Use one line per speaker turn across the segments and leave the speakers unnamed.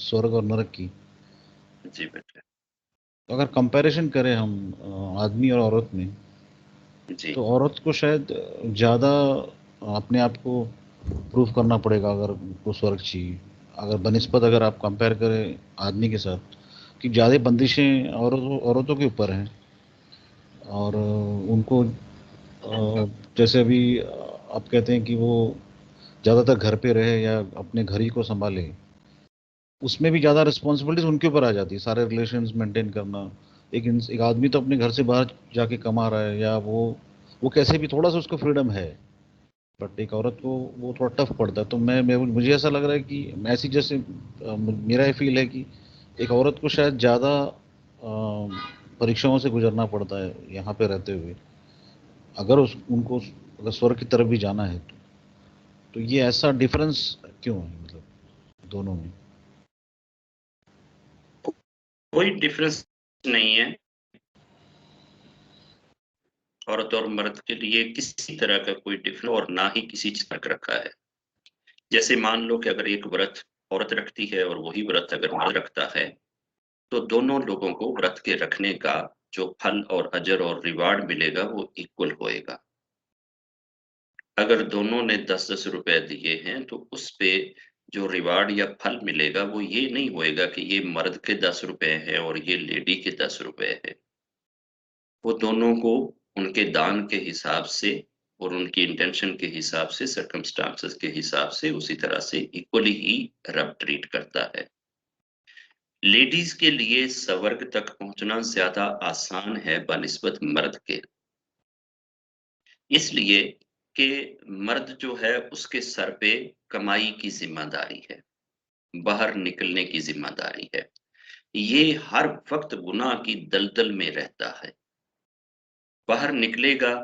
स्वर्ग और नरक की।
जी बेटा।
तो अगर कंपैरिजन करें हम आदमी और औरत में,
जी
तो औरत को शायद ज़्यादा अपने आप को प्रूव करना पड़ेगा अगर उनको स्वर्ग चाहिए। अगर बनिस्बत अगर आप कंपेयर करें आदमी के साथ, कि ज़्यादा बंदिशें औरतों के ऊपर हैं। और उनको जैसे अभी आप कहते हैं कि वो ज़्यादातर घर पे रहे या अपने घर ही को संभाले, उसमें भी ज़्यादा रिस्पॉन्सिबिलिटीज उनके ऊपर आ जाती है, सारे रिलेशंस मेंटेन करना। एक आदमी तो अपने घर से बाहर जाके कमा रहा है, या वो कैसे भी थोड़ा सा उसको फ्रीडम है, बट एक औरत को वो थोड़ा टफ पड़ता है। तो मुझे ऐसा लग रहा है कि ऐसी जैसे मेरा ये फील है कि एक औरत को शायद ज़्यादा परीक्षाओं से गुजरना पड़ता है यहाँ पे रहते हुए, अगर उनको अगर स्वर्ग की तरफ भी जाना है तो ये ऐसा डिफरेंस क्यों है, मतलब दोनों में?
कोई डिफरेंस नहीं है, औरत और मर्द के लिए किसी तरह का कोई डिफरेंस और ना ही किसी चीज तक रखा है। जैसे मान लो कि अगर एक व्रत औरत रखती है और वही व्रत अगर मर्द रखता है, तो दोनों लोगों को व्रत के रखने का जो फल और अजर और रिवार्ड मिलेगा वो इक्वल होएगा। अगर दोनों ने 10-10 रुपए दिए हैं तो उस पे जो रिवार्ड या फल मिलेगा वो ये नहीं होएगा कि ये मर्द के 10 रुपए हैं और ये लेडी के 10 रुपए हैं। वो दोनों को उनके दान के हिसाब से और उनकी इंटेंशन के हिसाब से, सर्कमस्टांसेस के हिसाब से उसी तरह से इक्वली ही रब ट्रीट करता है। लेडीज के लिए स्वर्ग तक पहुंचना ज्यादा आसान है बनिस्बत मर्द के, इसलिए कि मर्द जो है उसके सर पे कमाई की जिम्मेदारी है, बाहर निकलने की जिम्मेदारी है। ये हर वक्त गुनाह की दलदल में रहता है। बाहर निकलेगा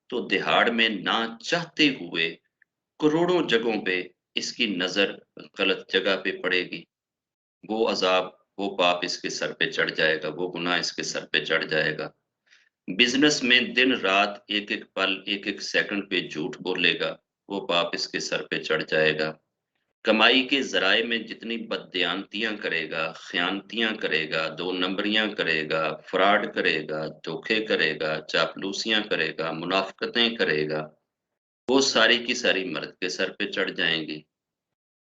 तो दिहाड़ में ना चाहते हुए करोड़ों जगहों पे इसकी नजर गलत जगह पे पड़ेगी। वो अजाब, वो पाप इसके सर पे चढ़ जाएगा, वो गुनाह इसके सर पे चढ़ जाएगा। बिजनेस में दिन रात एक एक पल एक एक सेकंड पे झूठ बोलेगा, वो पाप इसके सर पे चढ़ जाएगा। कमाई के जराए में जितनी बददियानतियां करेगा, खयानतियां करेगा, दो नंबरियां करेगा, फ्रॉड करेगा, धोखे करेगा, चापलूसियां करेगा, मुनाफकतें करेगा, वो सारी की सारी मर्द के सर पे चढ़ जाएंगी।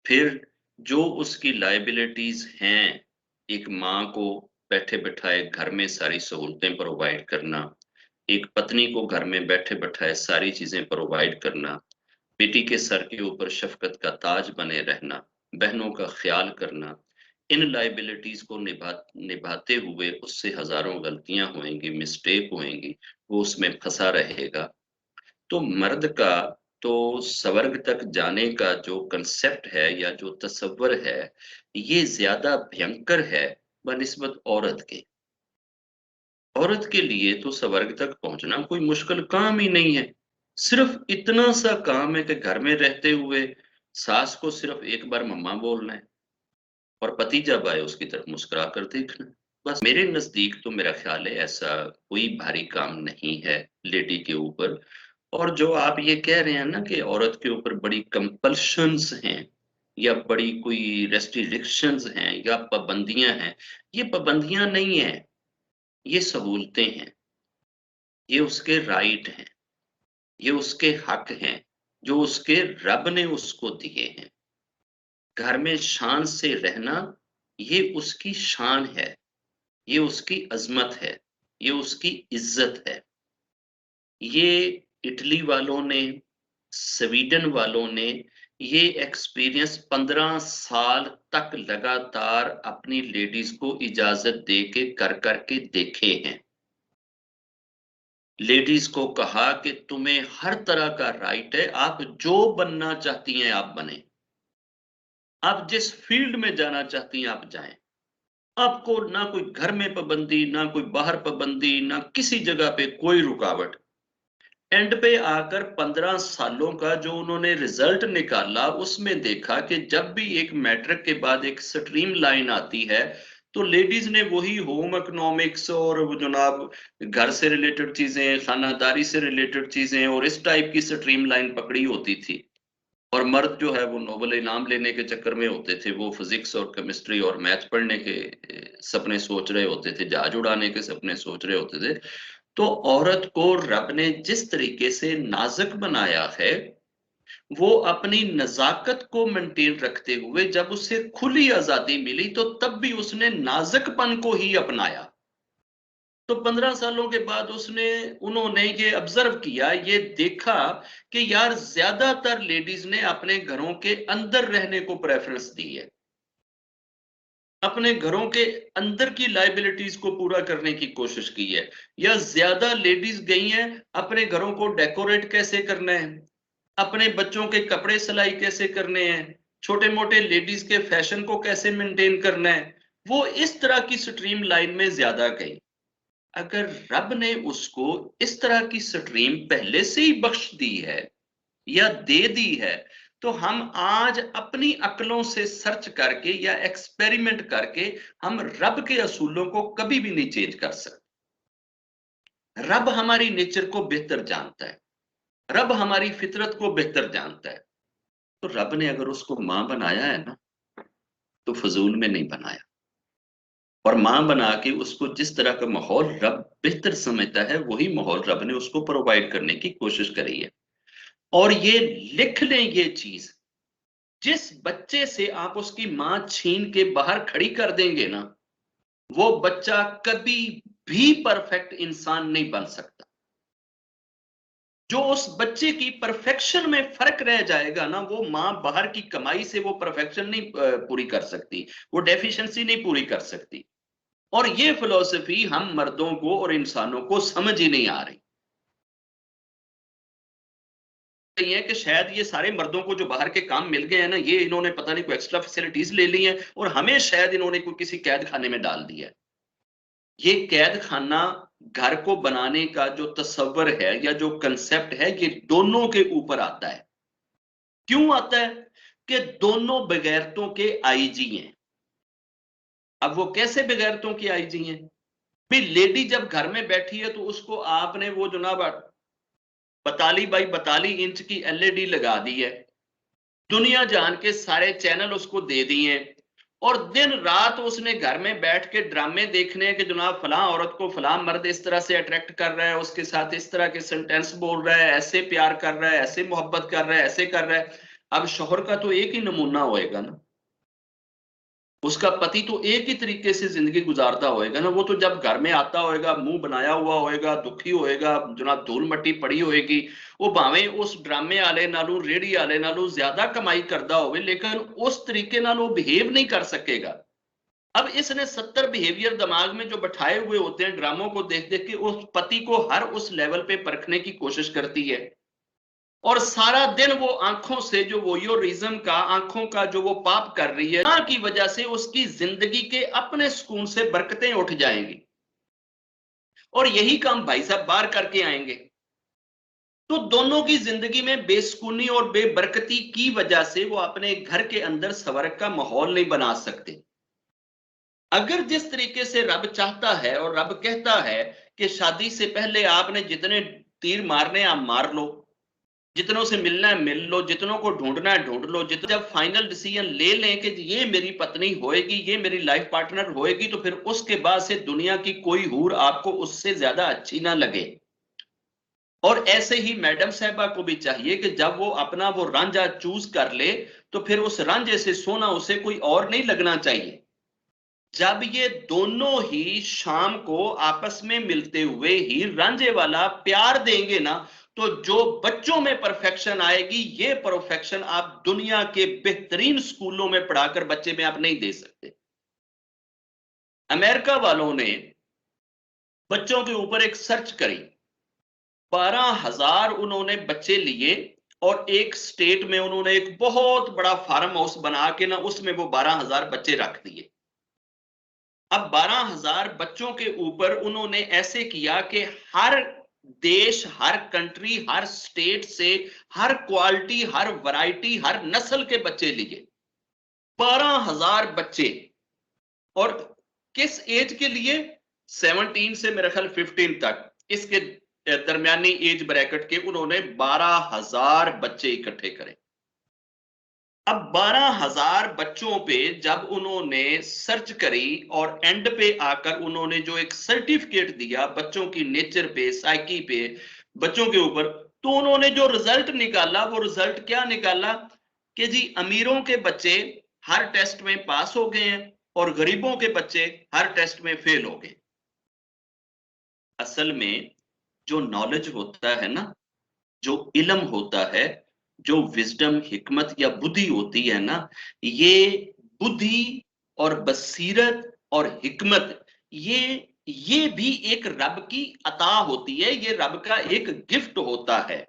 फिर जो उसकी लायबिलिटीज हैं, एक माँ को बैठे बैठाए घर में सारी सहूलतें प्रोवाइड करना, एक पत्नी को घर में बैठे बैठाए सारी चीजें प्रोवाइड करना, बेटी के सर के ऊपर शफकत का ताज बने रहना, बहनों का ख्याल करना, इन लाइबिलिटीज को निभाते हुए उससे हजारों गलतियां होंगी, मिस्टेक होंगी, वो उसमें फंसा रहेगा। तो मर्द का तो स्वर्ग तक जाने का जो कंसेप्ट है या जो तस्वर है, ये ज्यादा भयंकर है बनिस्बत औरत के। औरत के लिए तो स्वर्ग तक पहुंचना कोई मुश्किल काम ही नहीं है। सिर्फ इतना सा काम है कि घर में रहते हुए सास को सिर्फ एक बार मम्मा बोलना है और पति जब आए उसकी तरफ मुस्कुरा कर देखना है। बस मेरे नजदीक तो मेरा ख्याल है ऐसा कोई भारी काम नहीं है लेडी के ऊपर। और जो आप ये कह रहे हैं ना कि औरत के ऊपर बड़ी कंपल्शंस हैं या बड़ी कोई रेस्ट्रिक्शंस हैं या पाबंदियां हैं, ये पाबंदियां नहीं है, ये सहूलतें हैं, ये उसके राइट हैं, ये उसके हक हैं जो उसके रब ने उसको दिए हैं। घर में शान से रहना, ये उसकी शान है, ये उसकी अजमत है, ये उसकी इज्जत है। ये इटली वालों ने, स्वीडन वालों ने ये एक्सपीरियंस 15 साल तक लगातार अपनी लेडीज को इजाजत दे के कर करके देखे हैं। लेडीज को कहा कि तुम्हें हर तरह का राइट है, आप जो बनना चाहती हैं आप बने, आप जिस फील्ड में जाना चाहती हैं आप जाएं। आपको ना कोई घर में पाबंदी, ना कोई बाहर पाबंदी, ना किसी जगह पे कोई रुकावट। एंड पे आकर 15 सालों का जो उन्होंने रिजल्ट निकाला उसमें देखा कि जब भी एक मैट्रिक के बाद एक स्ट्रीम लाइन आती है, तो लेडीज ने वही होम इकोनॉमिक्स और जनाब घर से रिलेटेड चीजें, खानादारी से रिलेटेड चीजें और इस टाइप की स्ट्रीम लाइन पकड़ी होती थी। और मर्द जो है वो नोबेल इनाम लेने के चक्कर में होते थे, वो फिजिक्स और केमिस्ट्री और मैथ पढ़ने के सपने सोच रहे होते थे, जहाज उड़ाने के सपने सोच रहे होते थे। तो औरत को रब ने जिस तरीके से नाजुक बनाया है, वो अपनी नजाकत को मेंटेन रखते हुए जब उसे खुली आजादी मिली तो तब भी उसने नाजुकपन को ही अपनाया। तो 15 सालों के बाद उन्होंने ये ऑब्जर्व किया, ये देखा कि यार ज्यादातर लेडीज ने अपने घरों के अंदर रहने को प्रेफरेंस दी है, अपने घरों के अंदर की लाइबिलिटीज को पूरा करने की कोशिश की है, या ज्यादा लेडीज गई हैं अपने घरों को डेकोरेट कैसे करना है, अपने बच्चों के कपड़े सिलाई कैसे करने हैं, छोटे मोटे लेडीज के फैशन को कैसे मेंटेन करना है, वो इस तरह की स्ट्रीम लाइन में ज्यादा गई। अगर रब ने उसको इस तरह की स्ट्रीम पहले से ही बख्श दी है या दे दी है, तो हम आज अपनी अक्लों से सर्च करके या एक्सपेरिमेंट करके हम रब के असूलों को कभी भी नहीं चेंज कर सकते। रब हमारी नेचर को बेहतर जानता है, रब हमारी फितरत को बेहतर जानता है। तो रब ने अगर उसको मां बनाया है ना, तो फजूल में नहीं बनाया, और मां बना के उसको जिस तरह का माहौल रब बेहतर समझता है वही माहौल रब ने उसको प्रोवाइड करने की कोशिश करी है। और ये लिख लें ये चीज, जिस बच्चे से आप उसकी मां छीन के बाहर खड़ी कर देंगे ना, वो बच्चा कभी भी परफेक्ट इंसान नहीं बन सकता। जो उस बच्चे की परफेक्शन में फर्क रह जाएगा ना, वो मां बाहर की कमाई से वो परफेक्शन नहीं पूरी कर सकती, वो डेफिशिएंसी नहीं पूरी कर सकती। और ये फिलॉसफी हम मर्दों को और इंसानों को समझ ही नहीं आ रही है कि शायद ये सारे मर्दों को जो बाहर के काम मिल गए हैं ना, ये इन्होंने पता नहीं कोई एक्स्ट्रा फैसिलिटीज ले ली हैं और हमें शायद इन्होंने कोई किसी कैद खाने में डाल दिया है। ये कैद खाना घर को बनाने का जो तस्वर है या जो कंसेप्ट है, ये दोनों के ऊपर आता है। क्यों आता है? कि दोनों बगैरतों के आईजी हैं। अब वो कैसे बगैरतों की आईजी हैं? भाई लेडी जब घर में बैठी है तो उसको आपने वो जनाब 42 बाई 42 इंच की एलईडी लगा दी है, दुनिया जान के सारे चैनल उसको दे दिए, और दिन रात उसने घर में बैठ के ड्रामे देखने कि जनाब फलां औरत को फलां मर्द इस तरह से अट्रैक्ट कर रहा है, उसके साथ इस तरह के सेंटेंस बोल रहा है, ऐसे प्यार कर रहा है, ऐसे मोहब्बत कर रहा है, ऐसे कर रहा है। अब शोहर का तो एक ही नमूना होएगा ना, उसका पति तो एक ही तरीके से जिंदगी गुजारता होएगा ना। वो तो जब घर में आता होएगा, मुंह बनाया हुआ होएगा, दुखी होएगा, जनाब धूल मट्टी पड़ी होएगी, वो भावें उस ड्रामे आले नालों रेडी आले नालों ज्यादा कमाई करता होवे, लेकिन उस तरीके नाल वो बिहेव नहीं कर सकेगा। अब इसने 70 बिहेवियर दिमाग में जो बैठाए हुए होते हैं ड्रामों को देख देख के, उस पति को हर उस लेवल पे परखने की कोशिश करती है, और सारा दिन वो आंखों से जो वोयोरिज्म का, आंखों का जो वो पाप कर रही है ना, की वजह से उसकी जिंदगी के अपने सुकून से बरकतें उठ जाएंगी, और यही काम भाई साहब बाहर करके आएंगे। तो दोनों की जिंदगी में बेसुकूनी और बेबरकती की वजह से वो अपने घर के अंदर स्वर्ग का माहौल नहीं बना सकते। अगर जिस तरीके से रब चाहता है और रब कहता है कि शादी से पहले आपने जितने तीर मारने आप मार लो, जितनों से मिलना है मिल लो, जितनों को ढूंढना है ढूंढ लो, जितना जब फाइनल डिसीजन ले लें कि ये मेरी पत्नी होएगी, ये मेरी लाइफ पार्टनर होएगी, तो फिर उसके बाद से दुनिया की कोई हूर आपको उससे ज्यादा अच्छी ना लगे। और ऐसे ही मैडम साहबा को भी चाहिए कि जब वो अपना वो रांझा चूज कर ले, तो फिर उस रांझे से सोना उसे कोई और नहीं लगना चाहिए। जब ये दोनों ही शाम को आपस में मिलते हुए ही रांझे वाला प्यार देंगे ना, तो जो बच्चों में परफेक्शन आएगी, ये परफेक्शन आप दुनिया के बेहतरीन स्कूलों में पढ़ाकर बच्चे में आप नहीं दे सकते। अमेरिका वालों ने बच्चों के ऊपर एक सर्च करी, 12,000 उन्होंने बच्चे लिए, और एक स्टेट में उन्होंने एक बहुत बड़ा फार्म हाउस बना के ना उसमें वो 12,000 बच्चे रख दिए। अब 12,000 बच्चों के ऊपर उन्होंने ऐसे किया कि हर देश, हर कंट्री, हर स्टेट से हर क्वालिटी, हर वैरायटी, हर नस्ल के बच्चे लिए, 12,000 बच्चे। और किस एज के लिए? 17 से मेरे ख्याल 15 तक, इसके दरमियानी एज ब्रैकेट के उन्होंने 12,000 बच्चे इकट्ठे करे। अब 12,000 बच्चों पे जब उन्होंने सर्च करी और एंड पे आकर उन्होंने जो एक सर्टिफिकेट दिया बच्चों की नेचर पे, साइकी पे, बच्चों के ऊपर, तो उन्होंने जो रिजल्ट निकाला वो रिजल्ट क्या निकाला कि जी अमीरों के बच्चे हर टेस्ट में पास हो गए हैं और गरीबों के बच्चे हर टेस्ट में फेल हो गए। असल में जो नॉलेज होता है ना, जो इल्म होता है, जो विजडम, हिकमत या बुद्धि होती है ना, ये बुद्धि और बसीरत और हिकमत, ये भी एक रब की अता होती है, ये रब का एक गिफ्ट होता है।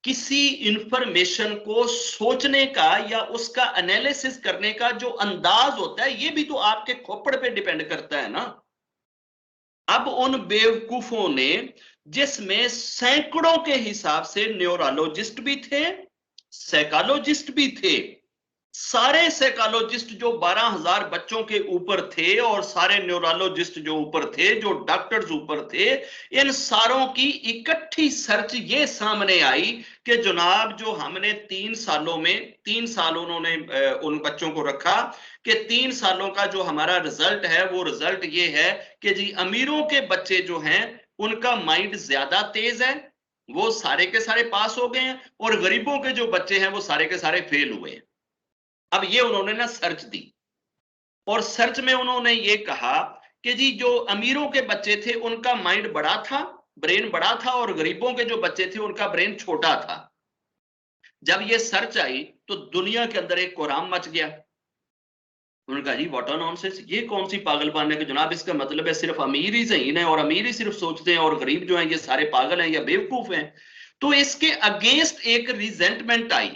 किसी इंफॉर्मेशन को सोचने का या उसका एनालिसिस करने का जो अंदाज होता है, ये भी तो आपके खोपड़ पे डिपेंड करता है ना। अब उन बेवकूफों ने, जिसमें सैकड़ों के हिसाब से न्यूरोलॉजिस्ट भी थे, साइकोलॉजिस्ट भी थे, सारे साइकोलॉजिस्ट जो 12,000 बच्चों के ऊपर थे और सारे न्यूरोलॉजिस्ट जो ऊपर थे, जो डॉक्टर्स ऊपर थे, इन सारों की इकट्ठी सर्च ये सामने आई कि जनाब जो हमने 3 सालों में, 3 साल उन्होंने उन बच्चों को रखा कि 3 सालों का जो हमारा रिजल्ट है वो रिजल्ट ये है कि जी अमीरों के बच्चे जो हैं उनका माइंड ज्यादा तेज है, वो सारे के सारे पास हो गए हैं, और गरीबों के जो बच्चे हैं वो सारे के सारे फेल हुए हैं। अब ये उन्होंने ना सर्च दी, और सर्च में उन्होंने ये कहा कि जी जो अमीरों के बच्चे थे उनका माइंड बड़ा था, ब्रेन बड़ा था, और गरीबों के जो बच्चे थे उनका ब्रेन छोटा था। जब ये सर्च आई तो दुनिया के अंदर एक कोहराम मच गया। उन्होंने कहा जी व्हाट नॉनसेंस, ये कौन सी पागलपन है कि जनाब इसका मतलब है सिर्फ अमीर ही सही है और अमीर ही सिर्फ सोचते हैं और गरीब जो हैं ये सारे पागल हैं या बेवकूफ हैं। तो इसके अगेंस्ट एक रिजेंटमेंट आई,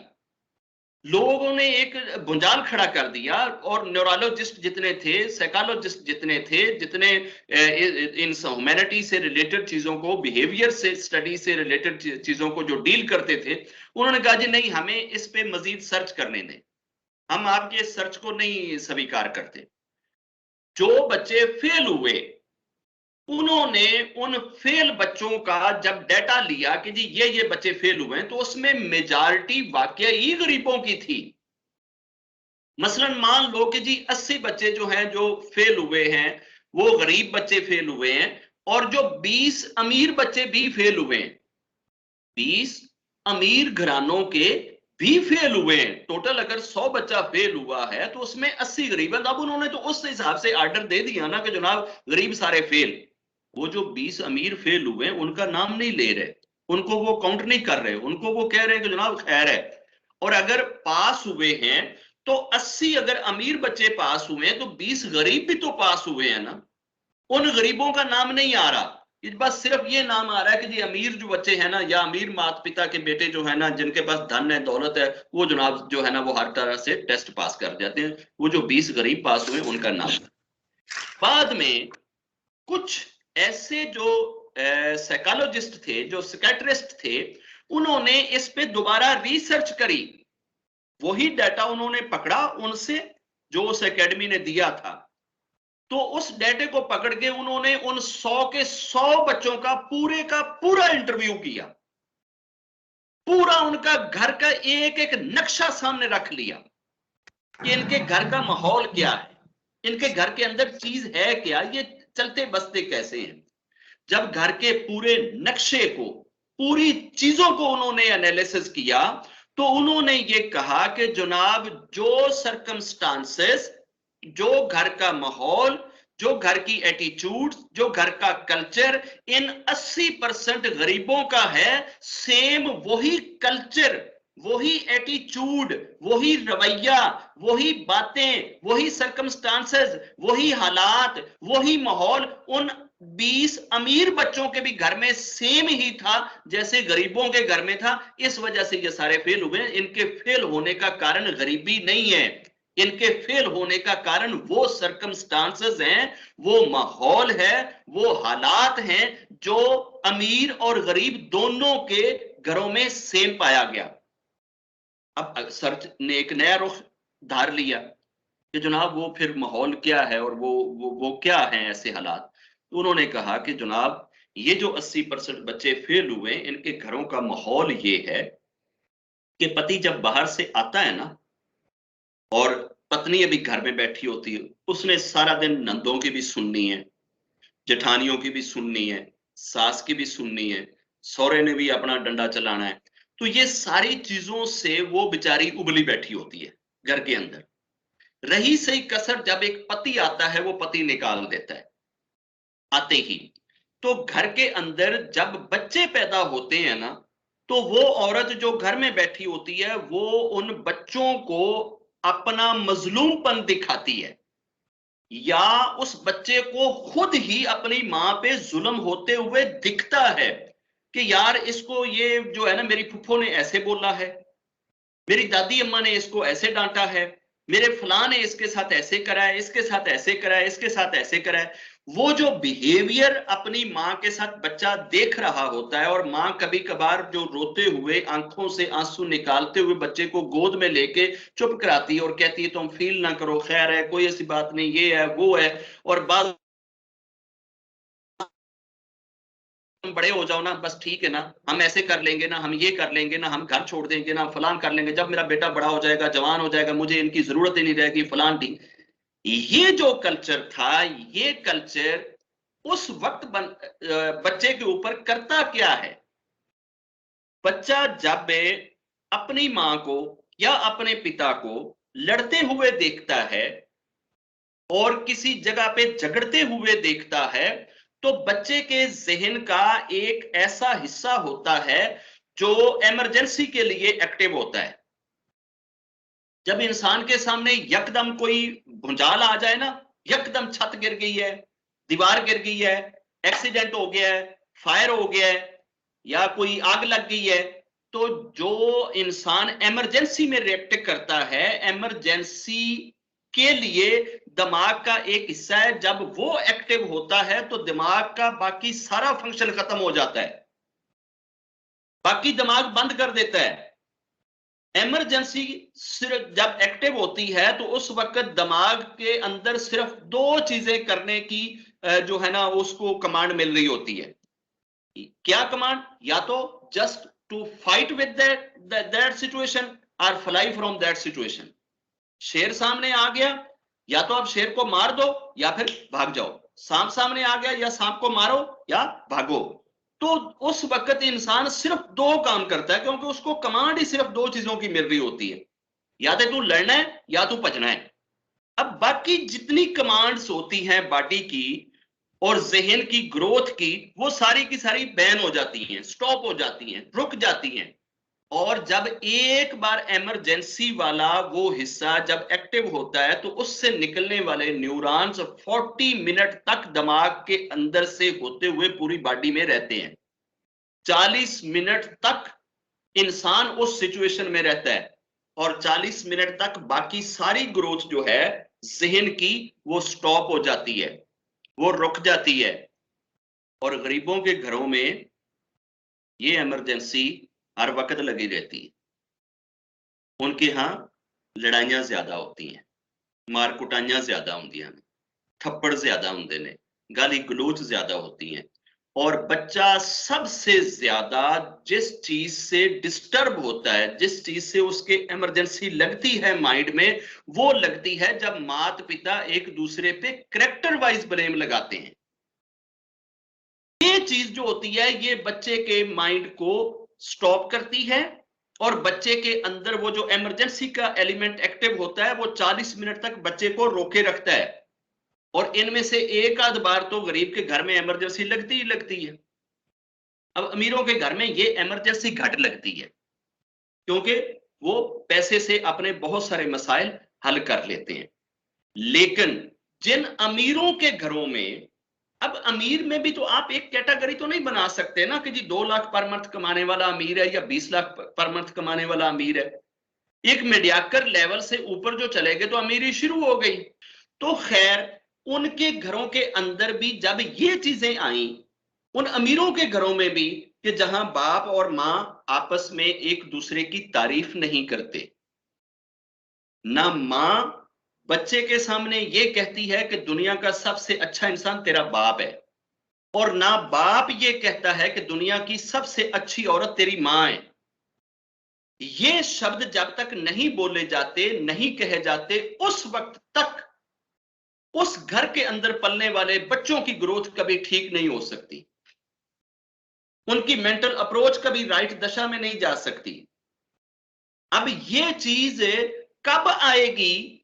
लोगों ने एक भुंजाल खड़ा कर दिया, और न्यूरोलॉजिस्ट जितने थे, साइकोलॉजिस्ट जितने थे, जितने इन ह्यूमैनिटी से रिलेटेड चीजों को, बिहेवियर से स्टडी से रिलेटेड चीजों को जो डील करते थे, उन्होंने कहा जी नहीं, हमें इस पे मजीद सर्च करने दें, हम आपके सर्च को नहीं स्वीकार करते। जो बच्चे फेल हुए, उन्होंने उन फेल बच्चों का जब डाटा लिया कि जी ये बच्चे फेल हुए हैं, तो उसमें मेजॉरिटी वाकई गरीबों की थी। मसलन मान लो कि जी 80 बच्चे जो हैं जो फेल हुए हैं वो गरीब बच्चे फेल हुए हैं, और जो 20 अमीर बच्चे भी फेल हुए हैं, 20 अमीर घरानों के भी फेल हुए हैं। टोटल अगर 100 बच्चा फेल हुआ है तो उसमें 80 गरीब है। अब उन्होंने तो उस हिसाब से आर्डर दे दिया ना कि जनाब गरीब सारे फेल। वो जो 20 अमीर फेल हुए हैं उनका नाम नहीं ले रहे, उनको वो काउंट नहीं कर रहे, उनको वो कह रहे हैं कि जनाब खैर है। और अगर पास हुए हैं तो 80 अगर अमीर बच्चे पास हुए हैं तो 20 गरीब भी तो पास हुए हैं ना। उन गरीबों का नाम नहीं आ रहा, इस बात सिर्फ ये नाम आ रहा है कि जी अमीर जो बच्चे हैं ना, या अमीर माता पिता के बेटे जो है ना, जिनके पास धन है, दौलत है, वो जनाब जो है ना वो हर तरह से टेस्ट पास कर जाते हैं। वो जो 20 गरीब पास हुए उनका नाम। बाद में कुछ ऐसे जो साइकोलॉजिस्ट थे, जो साइकेट्रिस्ट थे, उन्होंने इस पे दोबारा रिसर्च करी, वही डाटा उन्होंने पकड़ा उनसे जो उस एकेडमी ने दिया था। तो उस डाटे को पकड़ के उन्होंने उन 100 के 100 बच्चों का पूरा इंटरव्यू किया, पूरा उनका घर का एक एक नक्शा सामने रख लिया कि इनके घर का माहौल क्या है, इनके घर के अंदर चीज है क्या, ये चलते बसते कैसे हैं। जब घर के पूरे नक्शे को, पूरी चीजों को उन्होंने एनालिसिस किया, तो उन्होंने ये कहा कि जनाब जो सर्कमस्टांसेस, जो घर का माहौल, जो घर की एटीट्यूड, जो घर का कल्चर इन 80% गरीबों का है, सेम वही कल्चर, वही एटीट्यूड, वही रवैया, वही बातें, वही सर्कमस्टांसेस, वही हालात, वही माहौल उन 20 अमीर बच्चों के भी घर में सेम ही था जैसे गरीबों के घर में था। इस वजह से ये सारे फेल हुए। इनके फेल होने का कारण गरीबी नहीं है, इनके फेल होने का कारण वो सर्कमस्टांसेस हैं, वो माहौल है, वो हालात हैं जो अमीर और गरीब दोनों के घरों में सेम पाया गया। अब सर्च ने एक नया रुख धार लिया कि जनाब वो फिर माहौल क्या है और वो क्या है ऐसे हालात। तो उन्होंने कहा कि जनाब ये जो 80% बच्चे फेल हुए, इनके घरों का माहौल ये है कि पति जब बाहर से आता है ना, और पत्नी अभी घर में बैठी होती है, उसने सारा दिन नंदों की भी सुननी है, जेठानियों की भी सुननी है, सास की भी सुननी है, सौरे ने भी अपना डंडा चलाना है। तो ये सारी चीजों से वो बेचारी उबली बैठी होती है घर के अंदर। रही सही कसर जब एक पति आता है, वो पति निकाल देता है आते ही। तो घर के अंदर जब बच्चे पैदा होते हैं ना, तो वो औरत जो घर में बैठी होती है, वो उन बच्चों को अपना मजलूमपन दिखाती है, या उस बच्चे को खुद ही अपनी मां पे जुल्म होते हुए दिखता है कि यार इसको ये जो है ना, मेरी फुफ्फो ने ऐसे बोला है, मेरी दादी अम्मा ने इसको ऐसे डांटा है, मेरे फलां ने इसके साथ ऐसे करा है, इसके साथ ऐसे करा है, इसके साथ ऐसे करा है। वो जो बिहेवियर अपनी मां के साथ बच्चा देख रहा होता है, और मां कभी कभार जो रोते हुए आंखों से आंसू निकालते हुए बच्चे को गोद में लेके चुप कराती है और कहती है तुम फील ना करो, खैर है, कोई ऐसी बात नहीं, ये है वो है। और बाद बड़े हो जाओ ना, बस ठीक है ना, हम ऐसे कर लेंगे ना, हम ये कर लेंगे ना, हम घर छोड़ देंगे ना, फलान कर लेंगे, जब मेरा बेटा बड़ा हो जाएगा, जवान हो जाएगा, मुझे इनकी जरूरत ही नहीं रहेगी, फलान ठीक। ये जो कल्चर था, ये कल्चर उस वक्त बच्चे के ऊपर करता क्या है? बच्चा जब अपनी मां को या अपने पिता को लड़ते हुए देखता है और किसी जगह पे झगड़ते हुए देखता है, तो बच्चे के जहन का एक ऐसा हिस्सा होता है जो इमरजेंसी के लिए एक्टिव होता है। जब इंसान के सामने यकदम कोई भूचाल आ जाए ना, यकदम छत गिर गई है, दीवार गिर गई है, एक्सीडेंट हो गया है, फायर हो गया है, या कोई आग लग गई है, तो जो इंसान इमरजेंसी में रिएक्ट करता है, इमरजेंसी के लिए दिमाग का एक हिस्सा है, जब वो एक्टिव होता है तो दिमाग का बाकी सारा फंक्शन खत्म हो जाता है, बाकी दिमाग बंद कर देता है। इमरजेंसी सिर्फ जब एक्टिव होती है तो उस वक्त दिमाग के अंदर सिर्फ दो चीजें करने की जो है ना, उसको कमांड मिल रही होती है। क्या कमांड? या तो just to fight with that situation और फ्लाई फ्रॉम दैट सिचुएशन। शेर सामने आ गया, या तो आप शेर को मार दो या फिर भाग जाओ। सांप सामने आ गया, या सांप को मारो या भागो। तो उस वक्त इंसान सिर्फ दो काम करता है, क्योंकि उसको कमांड ही सिर्फ दो चीजों की मिल रही होती है, या तो तू लड़ना है या तू भजना है। अब बाकी जितनी कमांड्स होती हैं बॉडी की और जहन की ग्रोथ की, वो सारी की सारी बैन हो जाती हैं, स्टॉप हो जाती हैं, रुक जाती हैं। और जब एक बार इमरजेंसी वाला वो हिस्सा जब एक्टिव होता है, तो उससे निकलने वाले न्यूरॉन्स 40 मिनट तक दिमाग के अंदर से होते हुए पूरी बॉडी में रहते हैं। 40 मिनट तक इंसान उस सिचुएशन में रहता है, और 40 मिनट तक बाकी सारी ग्रोथ जो है जहन की, वो स्टॉप हो जाती है, वो रुक जाती है। और गरीबों के घरों में ये इमरजेंसी हर वक्त लगी रहती है। उनके यहाँ लड़ाइयां ज्यादा होती हैं, मार कुटाइयां ज्यादा होंदियां ने, थप्पड़ ज्यादा होंदे ने, गाली गलोच ज्यादा होती हैं। और बच्चा सबसे ज्यादा जिस चीज से डिस्टर्ब होता है, जिस चीज से उसके इमरजेंसी लगती है माइंड में, वो लगती है जब माता पिता एक दूसरे पे कैरेक्टर वाइज ब्लेम लगाते हैं। ये चीज जो होती है, ये बच्चे के माइंड को स्टॉप करती है, और बच्चे के अंदर वो जो इमरजेंसी का एलिमेंट एक्टिव होता है, वो 40 मिनट तक बच्चे को रोके रखता है। और इनमें से एक आध बार तो गरीब के घर में इमरजेंसी लगती ही लगती है। अब अमीरों के घर में ये इमरजेंसी घट लगती है, क्योंकि वो पैसे से अपने बहुत सारे मसाइल हल कर लेते हैं। लेकिन जिन अमीरों के घरों में, अब अमीर में भी तो आप एक कैटेगरी तो नहीं बना सकते ना कि जी 2 लाख पर मंथ कमाने वाला अमीर है या 20 लाख पर मंथ कमाने वाला अमीर है। एक मीडियाकर लेवल से ऊपर जो चले गए तो अमीरी शुरू हो गई। तो खैर, उनके घरों के अंदर भी जब ये चीजें आई, उन अमीरों के घरों में भी, कि जहां बाप और मां आपस में एक दूसरे की तारीफ नहीं करते, ना मां बच्चे के सामने ये कहती है कि दुनिया का सबसे अच्छा इंसान तेरा बाप है, और ना बाप ये कहता है कि दुनिया की सबसे अच्छी औरत तेरी मां है। ये शब्द जब तक नहीं बोले जाते, नहीं कहे जाते, उस वक्त तक उस घर के अंदर पलने वाले बच्चों की ग्रोथ कभी ठीक नहीं हो सकती, उनकी मेंटल अप्रोच कभी राइट दशा में नहीं जा सकती। अब ये चीज कब आएगी?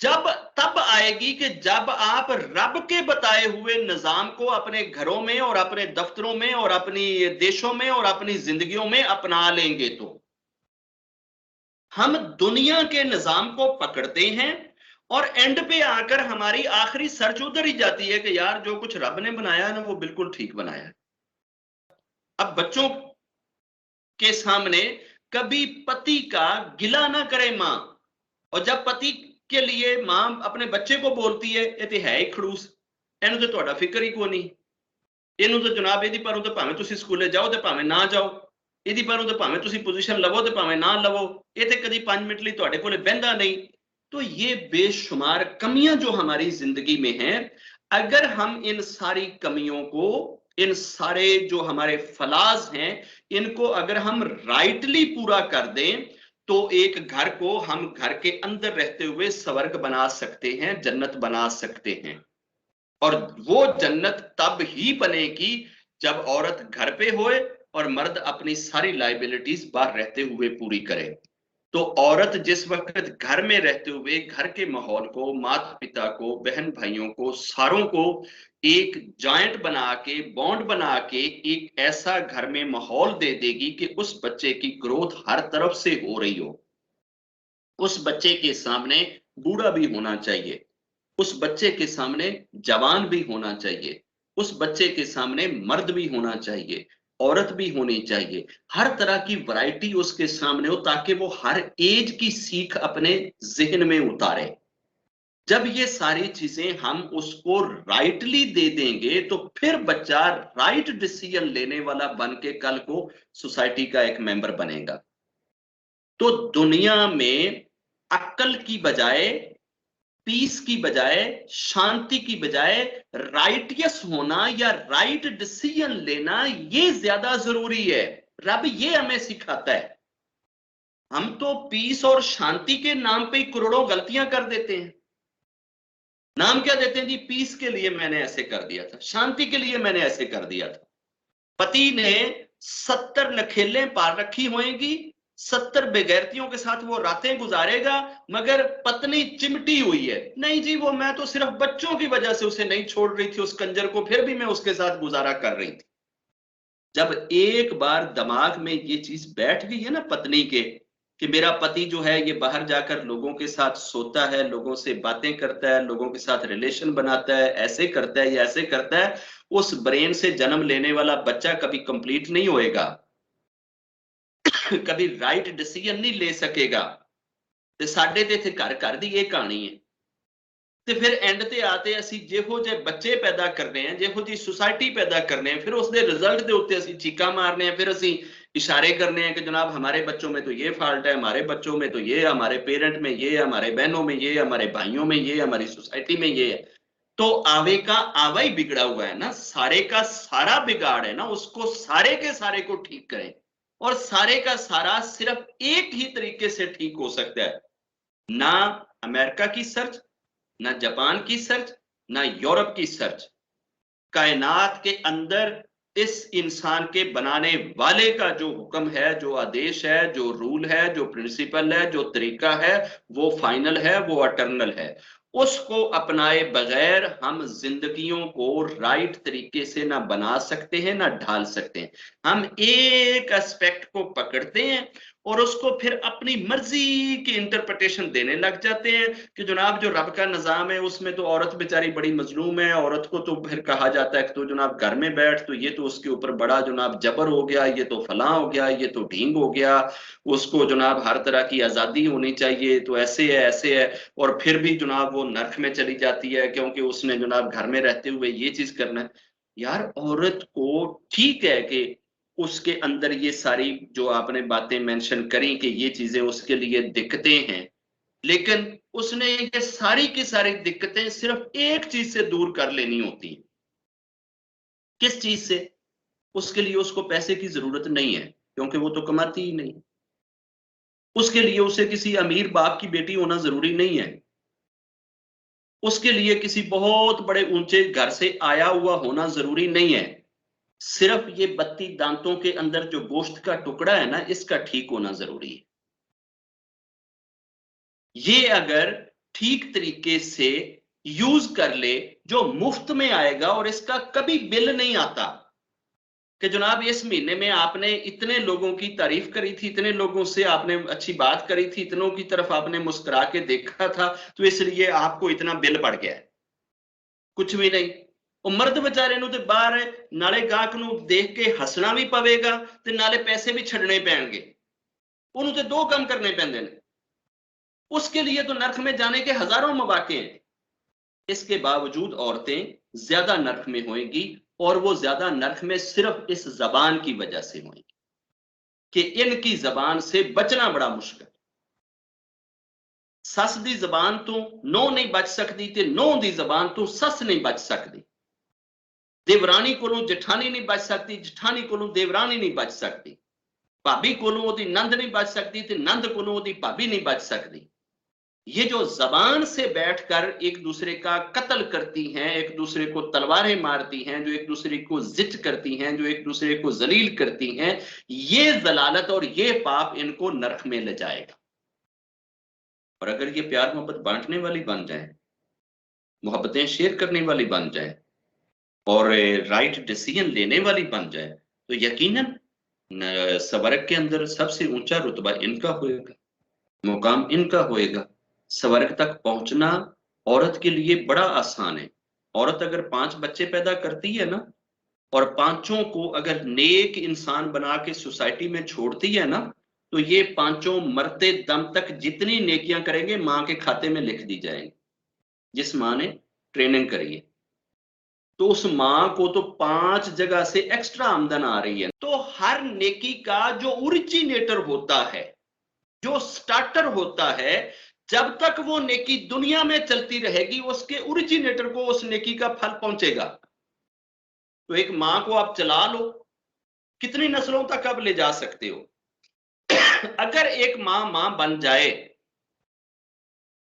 तब आएगी कि जब आप रब के बताए हुए निजाम को अपने घरों में और अपने दफ्तरों में और अपनी देशों में और अपनी जिंदगियों में अपना लेंगे। तो हम दुनिया के निजाम को पकड़ते हैं और एंड पे आकर हमारी आखिरी सर्च उधर ही जाती है कि यार जो कुछ रब ने बनाया ना वो बिल्कुल ठीक बनाया है। अब बच्चों के सामने कभी पति का गिला ना करे मां, और जब पति के लिए मां अपने बच्चे को बोलती है ये तो है ही खड़ूस, ਇਹਨੂੰ ਤੇ ਤੁਹਾਡਾ ਫਿਕਰ ਹੀ ਕੋਈ ਨਹੀਂ, ਇਹਨੂੰ ਤਾਂ ਜਨਾਬ ਇਹਦੀ ਪਰੋਂ ਤੇ ਭਾਵੇਂ ਤੁਸੀਂ ਸਕੂਲੇ ਜਾਓ ਤੇ ਭਾਵੇਂ ਨਾ ਜਾਓ, ਇਹਦੀ ਪਰੋਂ ਤੇ ਭਾਵੇਂ ਤੁਸੀਂ ਪੋਜੀਸ਼ਨ ਲਵੋ ਤੇ ਭਾਵੇਂ ਨਾ ਲਵੋ, ਇਹ ਤੇ ਕਦੀ 5 ਮਿੰਟ ਲਈ ਤੁਹਾਡੇ ਕੋਲੇ ਬਹਿੰਦਾ नहीं। तो ये बेशुमार कमियां जो हमारी जिंदगी में हैं, अगर हम इन सारी कमियों को, इन सारे जो हमारे फलाज हैं, इनको अगर हम राइटली पूरा कर दें तो एक घर को हम घर के अंदर रहते हुए स्वर्ग बना सकते हैं, जन्नत बना सकते हैं। और वो जन्नत तब ही बनेगी जब औरत घर पे होए और मर्द अपनी सारी लाइबिलिटीज बाहर रहते हुए पूरी करे। तो औरत जिस वक्त घर में रहते हुए घर के माहौल को, माता पिता को, बहन भाइयों को, सारों को एक जॉइंट बना के, बॉन्ड बना के एक ऐसा घर में माहौल दे देगी कि उस बच्चे की ग्रोथ हर तरफ से हो रही हो। उस बच्चे के सामने बूढ़ा भी होना चाहिए, उस बच्चे के सामने जवान भी होना चाहिए, उस बच्चे के सामने मर्द भी होना चाहिए, औरत भी होनी चाहिए, हर तरह की वैरायटी उसके सामने हो, ताकि वो हर एज की सीख अपने जहन में उतारे। जब ये सारी चीजें हम उसको राइटली दे देंगे तो फिर बच्चा राइट डिसीजन लेने वाला बन के कल को सोसाइटी का एक मेंबर बनेगा। तो दुनिया में अक्ल की बजाय, पीस की बजाय, शांति की बजाय राइटियस होना या राइट डिसीजन लेना ये ज्यादा जरूरी है। रब ये हमें सिखाता है। हम तो पीस और शांति के नाम पे करोड़ों गलतियां कर देते हैं। नाम क्या देते हैं जी? पीस के लिए मैंने ऐसे कर दिया था, शांति के लिए मैंने ऐसे कर दिया था। पति ने 70 नखेलें पार रखी होंगी, 70 बेगैरतियों के साथ वो रातें गुजारेगा, मगर पत्नी चिमटी हुई है। नहीं जी, वो मैं तो सिर्फ बच्चों की वजह से उसे नहीं छोड़ रही थी उस कंजर को, फिर भी मैं उसके साथ गुजारा कर रही थी। जब एक बार दिमाग में ये चीज बैठ गई है ना पत्नी के, कि मेरा पति जो है ये बाहर जाकर लोगों के साथ सोता है, लोगों से बातें करता है, लोगों के साथ रिलेशन बनाता है, ऐसे करता है या ऐसे करता है, उस ब्रेन से जन्म लेने वाला बच्चा कभी कंप्लीट नहीं होएगा, कभी राइट डिसीजन नहीं ले सकेगा। ते साडे ते इत्थे घर घर दी ये कहानी है। ਤੇ ਫਿਰ ਐਂਡ ਤੇ ਆਤੇ ਅਸੀਂ ਜਿਹੋ ਜਿਹੇ ਬੱਚੇ ਪੈਦਾ ਕਰਨੇ ਆ, ਜਿਹੋ ਜੀ ਸੁਸਾਇਟੀ ਪੈਦਾ ਕਰਨੇ ਆ, ਫਿਰ ਉਸ ਦੇ ਰਿਜ਼ਲਟ ਦੇ ਉੱਤੇ ਅਸੀਂ ਚੀਕਾਂ ਮਾਰਨੇ ਆ, ਫਿਰ ਅਸੀਂ इशारे करने हैं कि जनाब हमारे बच्चों में तो ये फॉल्ट है, हमारे बच्चों में तो ये, हमारे पेरेंट में ये, हमारे बहनों में ये, हमारे भाइयों में ये, हमारी सोसाइटी में ये है। तो आवे का आवा ही बिगड़ा हुआ है ना, सारे का सारा बिगाड़ है ना, उसको सारे के सारे को ठीक करें। और सारे का सारा सिर्फ एक ही तरीके से ठीक हो सकता है। ना अमेरिका की सर्च, ना जापान की सर्च, ना यूरोप की सर्च। कायनात के अंदर इस इंसान के बनाने वाले का जो हुक्म है, जो आदेश है, जो रूल है, जो प्रिंसिपल है, जो तरीका है, वो फाइनल है, वो अटर्नल है। उसको अपनाए बगैर हम जिंदगियों को राइट तरीके से ना बना सकते हैं, ना ढाल सकते हैं। हम एक एस्पेक्ट को पकड़ते हैं और उसको फिर अपनी मर्जी की इंटरप्रिटेशन देने लग जाते हैं कि जनाब जो रब का निजाम है उसमें तो औरत बेचारी बड़ी मजलूम है, औरत को तो फिर कहा जाता है कि तो जनाब घर में बैठ, तो ये तो उसके ऊपर बड़ा जनाब जबर हो गया, ये तो फलां हो गया, ये तो ढींग हो गया, उसको जनाब हर तरह की आजादी होनी चाहिए, तो ऐसे है ऐसे है। और फिर भी जनाब वो नर्क में चली जाती है क्योंकि उसने जनाब घर में रहते हुए ये चीज करना है। यार औरत को ठीक है कि उसके अंदर ये सारी जो आपने बातें मेंशन करी कि ये चीजें उसके लिए दिक्कतें हैं, लेकिन उसने ये सारी की सारी दिक्कतें सिर्फ एक चीज से दूर कर लेनी होती है। किस चीज से? उसके लिए उसको पैसे की जरूरत नहीं है, क्योंकि वो तो कमाती ही नहीं। उसके लिए उसे किसी अमीर बाप की बेटी होना जरूरी नहीं है, उसके लिए किसी बहुत बड़े ऊंचे घर से आया हुआ होना जरूरी नहीं है। सिर्फ ये 32 दांतों के अंदर जो गोश्त का टुकड़ा है ना, इसका ठीक होना जरूरी है। ये अगर ठीक तरीके से यूज कर ले, जो मुफ्त में आएगा और इसका कभी बिल नहीं आता कि जनाब इस महीने में आपने इतने लोगों की तारीफ करी थी, इतने लोगों से आपने अच्छी बात करी थी, इतनों की तरफ आपने मुस्कुरा के देखा था, तो इसलिए आपको इतना बिल पड़ गया। कुछ भी नहीं। ਉਹ ਮਰਦ ਵਿਚਾਰੇ ਨੂੰ ਤੇ ਬਾਹਰ ਨਾਲੇ ਗਾਹਕ ਨੂੰ ਦੇਖ ਕੇ ਹੱਸਣਾ ਵੀ ਪਵੇਗਾ ਤੇ ਨਾਲੇ ਪੈਸੇ ਵੀ ਛੱਡਣੇ ਪੈਣਗੇ, ਉਹਨੂੰ ਤੇ ਦੋ ਕੰਮ ਕਰਨੇ ਪੈਂਦੇ ਨੇ। उसके लिए तो नर्क में जाने के हजारों मौके हैं। इसके बावजूद औरतें ज्यादा नर्क में होंगी, और वो ज्यादा नर्क में सिर्फ इस जबान की वजह से होंगी कि इनकी जबान से बचना बड़ा मुश्किल। सस दी जबान तो नौ नहीं बच सकती ते नौ दी जबान तो सस नहीं बच सकती। देवरानी कोलों जठानी नहीं बच सकती, जठानी कोलों देवरानी नहीं बच सकती। भाभी कोलों ओदी नंद नहीं बच सकती ते नंद कोलों ओदी भाभी नहीं बच सकती। ये जो जबान से बैठकर एक दूसरे का कत्ल करती हैं, एक दूसरे को तलवारें मारती हैं, जो एक दूसरे को जिद करती हैं, जो एक दूसरे को जलील करती हैं, ये जलालत और ये पाप इनको नरक में ले जाएगा। और अगर ये प्यार मोहब्बत बांटने वाली बन जाए, मोहब्बतें शेयर करने वाली बन जाए और राइट डिसीजन लेने वाली बन जाए, तो यकीनन स्वर्ग के अंदर सबसे ऊंचा रुतबा इनका होएगा, मुकाम इनका होएगा। स्वर्ग तक पहुंचना औरत के लिए बड़ा आसान है। औरत अगर 5 बच्चे पैदा करती है ना, और पांचों को अगर नेक इंसान बना के सोसाइटी में छोड़ती है ना, तो ये पांचों मरते दम तक जितनी नेकियां करेंगे मां के खाते में लिख दी जाएंगी। जिस मां ने ट्रेनिंग करी है, तो उस मां को तो 5 जगह से एक्स्ट्रा आमदन आ रही है। तो हर नेकी का जो ओरिजिनेटर होता है, जो स्टार्टर होता है, जब तक वो नेकी दुनिया में चलती रहेगी, उसके ओरिजिनेटर को उस नेकी का फल पहुंचेगा। तो एक मां को आप चला लो, कितनी नस्लों तक आप ले जा सकते हो। अगर एक मां बन जाए,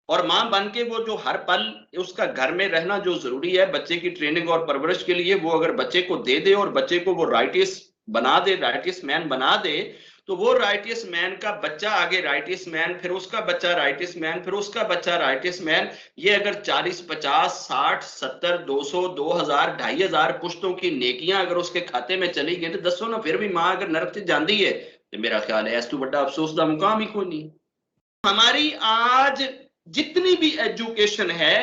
और मां बन के वो जो हर पल उसका घर में रहना जो जरूरी है बच्चे की ट्रेनिंग और परवरिश के लिए, वो अगर बच्चे को दे दे और बच्चे को वो राइटियस बना दे, राइटियस मैन बना दे, तो वो राइटियस मैन का बच्चा आगे राइटियस मैन, फिर उसका बच्चा राइटियस मैन, फिर उसका बच्चा राइटियस मैन। ये अगर 40, 50, 60, 70, 200, 2000, 2500 पुश्तों की नेकियां अगर उसके खाते में चली गई, तो दसो ना, फिर भी मां अगर नरक से जाती है, तो मेरा ख्याल है ऐसा बड़ा अफसोस का मुकाम ही कोई नहीं। हमारी आज जितनी भी एजुकेशन है,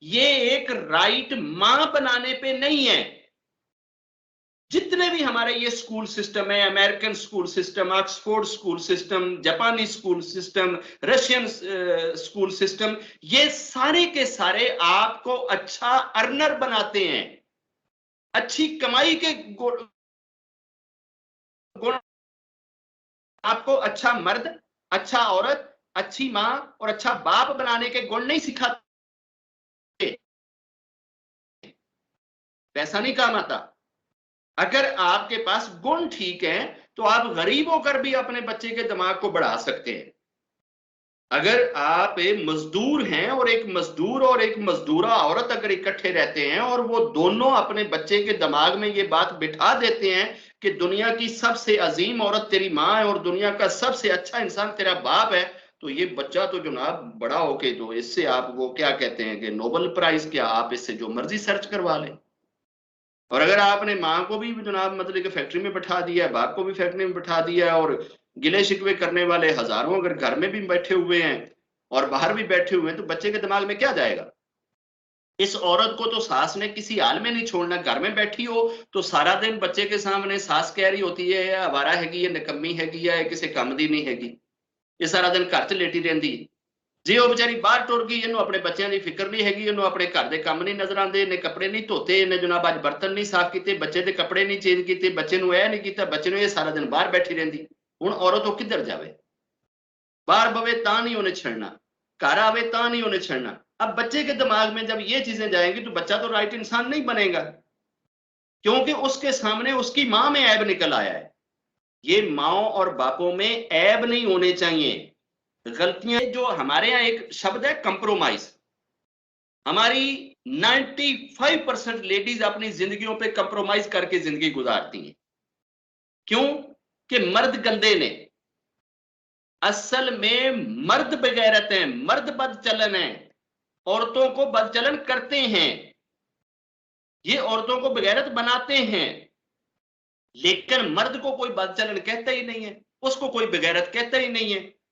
ये एक राइट मां बनाने पे नहीं है। जितने भी हमारे ये स्कूल सिस्टम है, American school system, Oxford school system, जापानी school system, Russian school system, ये सारे के सारे आपको अच्छा अर्नर बनाते हैं, अच्छी कमाई के गुण, आपको अच्छा मर्द, अच्छा औरत, अच्छी मां और अच्छा बाप बनाने के गुण नहीं सिखाते। पैसा नहीं काम आता। अगर आपके पास गुण ठीक है, तो आप गरीब होकर भी अपने बच्चे के दिमाग को बढ़ा सकते हैं। अगर आप मजदूर हैं और एक मजदूर और एक मजदूरा औरत अगर इकट्ठे रहते हैं, और वो दोनों अपने बच्चे के दिमाग में ये बात बिठा देते हैं कि दुनिया की सबसे अजीम औरत तेरी मां है और दुनिया का सबसे अच्छा इंसान तेरा बाप है, तो ये बच्चा तो जनाब बड़ा होके तो इससे आप वो क्या कहते हैं कि नोबेल प्राइज, क्या आप इससे जो मर्जी सर्च करवा लें। और अगर आपने माँ को भी जनाब मतलब कि फैक्ट्री में बैठा दिया है, बाप को भी फैक्ट्री में बैठा दिया है, और गिले शिकवे करने वाले हजारों अगर घर में भी बैठे हुए हैं और बाहर भी बैठे हुए हैं, तो बच्चे के दिमाग में क्या जाएगा। इस औरत को तो सास ने किसी हाल में नहीं छोड़ना। घर में बैठी हो तो सारा दिन बच्चे के सामने सास कह रही होती है आवारा हैगी, ये निकम्मी हैगी, या किसी काम दी नहीं हैगी, ये सारा दिन घर च लेटी रहती है। जे वो बेचारी बाहर टुर गई, इन्हों अपने बच्चों की फिक्र नहीं हैगी, इन्हों अपने घर के काम नहीं नजर आते, इन्हें कपड़े नहीं धोते, इन्हें जनाब अज बर्तन नहीं साफ किए, बच्चे के कपड़े नहीं चेंज किए, बच्चे को यह नहीं किया, बच्चे को ये सारा दिन बाहर बैठी रहती। हुण औरत वो किधर जाए, बाहर बवे तां नहीं उन्हें छड़ना, घर आवे तां नहीं उन्हें छड़ना। अब बच्चे के दिमाग में जब ये चीजें जाएंगी, तो बच्चा तो राइट इंसान नहीं बनेगा, क्योंकि उसके सामने उसकी मां में ऐब निकल आया है। ये माओ और बापों में ऐब नहीं होने चाहिए। गलतियां जो हमारे यहाँ एक शब्द है कंप्रोमाइज, हमारी 95% लेडीज अपनी जिंदगियों पे कंप्रोमाइज करके जिंदगी गुजारती हैं। क्यों? कि मर्द गंदे ने। असल में मर्द बेगैरत हैं, मर्द बदचलन है, औरतों को बदचलन करते हैं, ये औरतों को बेगैरत बनाते हैं, लेकिन मर्द को कोई बदचलन कहता ही नहीं है, उसको कोई बेगैरत कहता ही नहीं है।